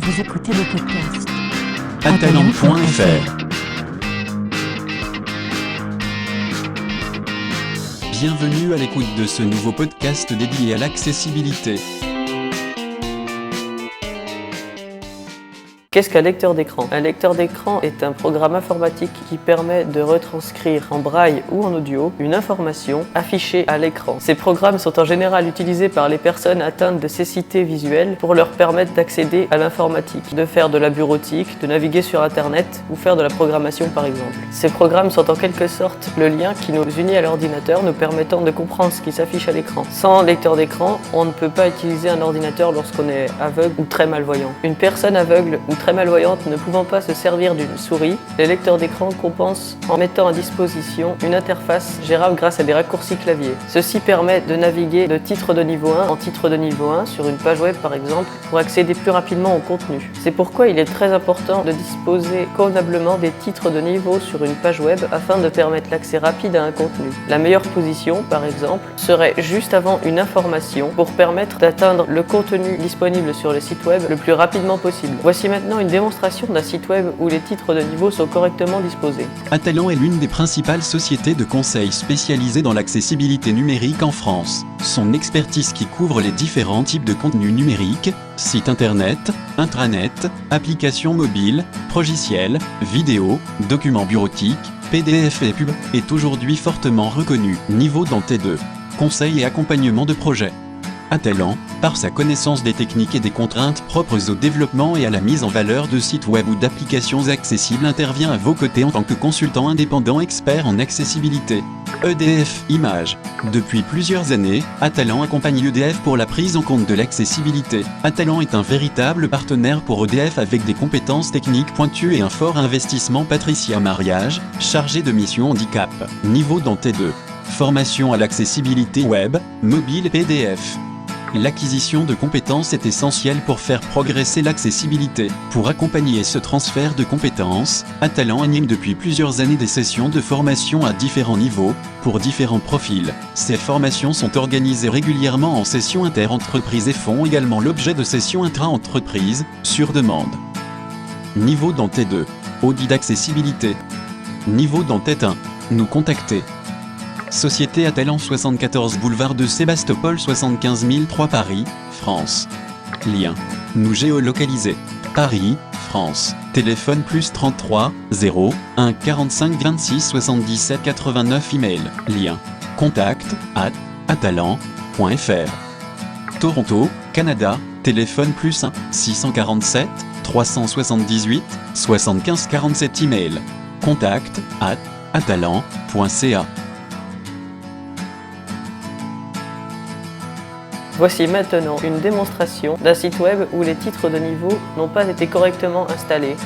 Vous écoutez le podcast Atalent.fr. Bienvenue à l'écoute de ce nouveau podcast dédié à l'accessibilité. Qu'est-ce qu'un lecteur d'écran ? Un lecteur d'écran est un programme informatique qui permet de retranscrire en braille ou en audio une information affichée à l'écran. Ces programmes sont en général utilisés par les personnes atteintes de cécité visuelle pour leur permettre d'accéder à l'informatique, de faire de la bureautique, de naviguer sur Internet ou faire de la programmation par exemple. Ces programmes sont en quelque sorte le lien qui nous unit à l'ordinateur, nous permettant de comprendre ce qui s'affiche à l'écran. Sans lecteur d'écran, on ne peut pas utiliser un ordinateur lorsqu'on est aveugle ou très malvoyant. Une personne aveugle ou très malvoyante ne pouvant pas se servir d'une souris, les lecteurs d'écran compensent en mettant à disposition une interface gérable grâce à des raccourcis clavier. Ceci permet de naviguer de titre de niveau 1 en titre de niveau 1 sur une page web par exemple pour accéder plus rapidement au contenu. C'est pourquoi il est très important de disposer convenablement des titres de niveau sur une page web afin de permettre l'accès rapide à un contenu. La meilleure position par exemple serait juste avant une information pour permettre d'atteindre le contenu disponible sur le site web le plus rapidement possible. Voici maintenant une démonstration d'un site web où les titres de niveau sont correctement disposés. Atalent est l'une des principales sociétés de conseil spécialisées dans l'accessibilité numérique en France. Son expertise qui couvre les différents types de contenus numériques, sites internet, intranet, applications mobiles, logiciels, vidéos, documents bureautiques, PDF et pub, est aujourd'hui fortement reconnue. Niveau dans T2. Conseil et accompagnement de projet. Atalent, par sa connaissance des techniques et des contraintes propres au développement et à la mise en valeur de sites web ou d'applications accessibles, intervient à vos côtés en tant que consultant indépendant expert en accessibilité. EDF Images. Depuis plusieurs années, Atalent accompagne EDF pour la prise en compte de l'accessibilité. Atalent est un véritable partenaire pour EDF avec des compétences techniques pointues et un fort investissement. Patricia Mariage, chargée de mission handicap. Niveau dans T2. Formation à l'accessibilité web, mobile et PDF. L'acquisition de compétences est essentielle pour faire progresser l'accessibilité. Pour accompagner ce transfert de compétences, Atalent anime depuis plusieurs années des sessions de formation à différents niveaux, pour différents profils. Ces formations sont organisées régulièrement en sessions inter-entreprises et font également l'objet de sessions intra-entreprises, sur demande. Niveau dans T2. Audit d'accessibilité. Niveau dans T1. Nous contacter. Société Atalent 74 boulevard de Sébastopol 75 003 Paris, France. Lien. Nous géolocaliser. Paris, France. Téléphone plus 33 0 1 45 26 77 89 email. Lien. Contact @atalent.fr. Toronto, Canada. Téléphone plus 1 647 378 75 47 email. Contact @atalent.ca. Voici maintenant une démonstration d'un site web où les titres de niveau n'ont pas été correctement installés.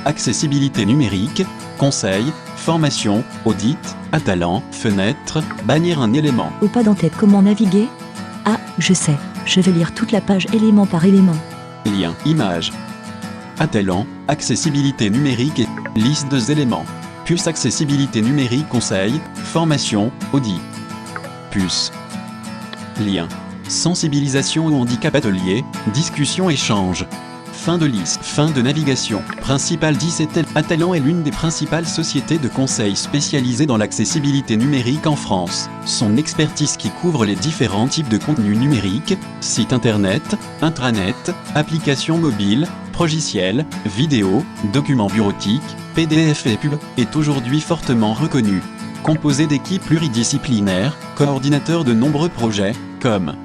Accessibilité numérique, conseil, formation, audit, Atalent, fenêtre, bannir un élément. Ou pas d'en-tête, comment naviguer ? Ah, je sais, je vais lire toute la page élément par élément. Lien, image. Atalent, accessibilité numérique et liste des éléments. Puce accessibilité numérique, conseil, formation, audit. Puce. Lien. Sensibilisation au handicap atelier, discussion échange. Fin de liste. Fin de navigation. Principal 17. Atalent est l'une des principales sociétés de conseil spécialisées dans l'accessibilité numérique en France. Son expertise qui couvre les différents types de contenus numériques, sites internet, intranet, applications mobiles, logiciels, vidéos, documents bureautiques, PDF et pub, est aujourd'hui fortement reconnue. Composé d'équipes pluridisciplinaires, coordinateur de nombreux projets, comme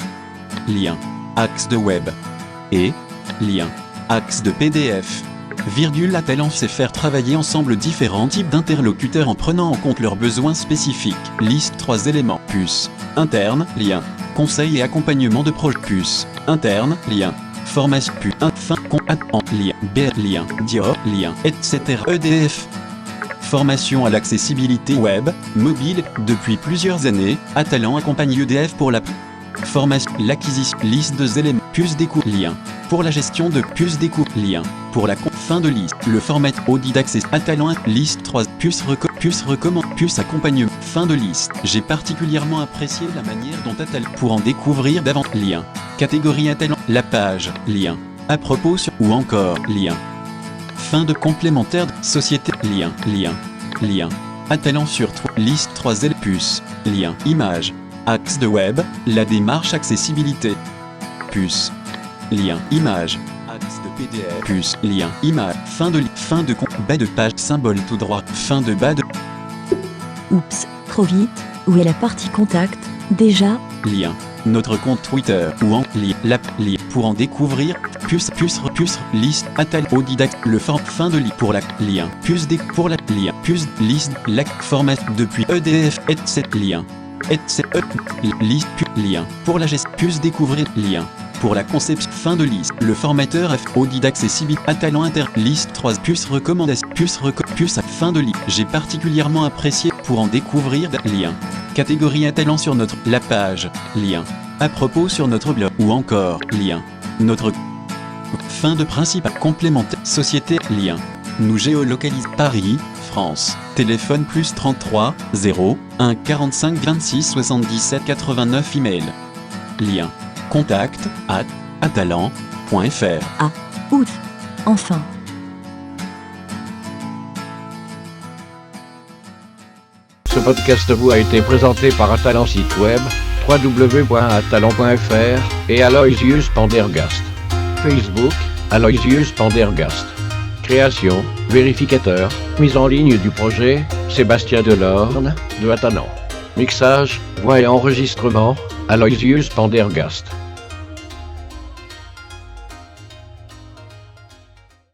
lien, axe de web et lien, axe de PDF. Atalent sait faire travailler ensemble différents types d'interlocuteurs en prenant en compte leurs besoins spécifiques. Liste 3 éléments. Puce, interne, lien, conseil et accompagnement de projet. Puce, interne, lien, formation, puce, fin, lien, lien, dior, lien, etc. EDF. Formation à l'accessibilité web, mobile. Depuis plusieurs années, Atalent accompagne EDF pour la formation, l'acquisition, liste de éléments, puce d'écoute, lien. Pour la gestion de puce d'écoute, lien. Pour la fin de liste, le format audit d'accès, Atalent, liste 3, puce recommande, puce accompagnement, fin de liste. J'ai particulièrement apprécié la manière dont Atalent, pour en découvrir davantage, lien. Catégorie Atalent, la page, lien. À propos sur ou encore lien. Fin de complémentaire de société lien. Attelant sur liste 3 L puce, lien, image, axe de web, la démarche accessibilité. Puce, lien, image, axe de PDF, puce, lien, image, fin de bas de page, symbole tout droit, fin de bas de Oups, trop vite, où est la partie contact, déjà? lien. Notre compte Twitter ou en lien pour en découvrir puce liste atal autodidacte le fin de pour la lien puce pour la lien puce liste la format depuis EDF etc lien etc liste lien pour la gestion puce découvrir lien pour la conception fin de liste le formateur F autodidacte accessibilité talent inter liste 3 puce recommandation puce à fin de liste j'ai particulièrement apprécié pour en découvrir lien catégorie à talent sur notre la page lien à propos sur notre blog ou encore lien notre fin de principe complémentaire société lien nous géolocalise Paris France téléphone plus 33 0 1 45 26 77 89 email lien contact @atalant.fr Ah, ouf, enfin. Ce podcast vous a été présenté par Atalant site web www.atalant.fr et Aloysius Pendergast. Facebook, Aloysius Pendergast. Création, vérificateur, mise en ligne du projet, Sébastien Delorne, de Atalant. Mixage, voix et enregistrement, Aloysius Pendergast.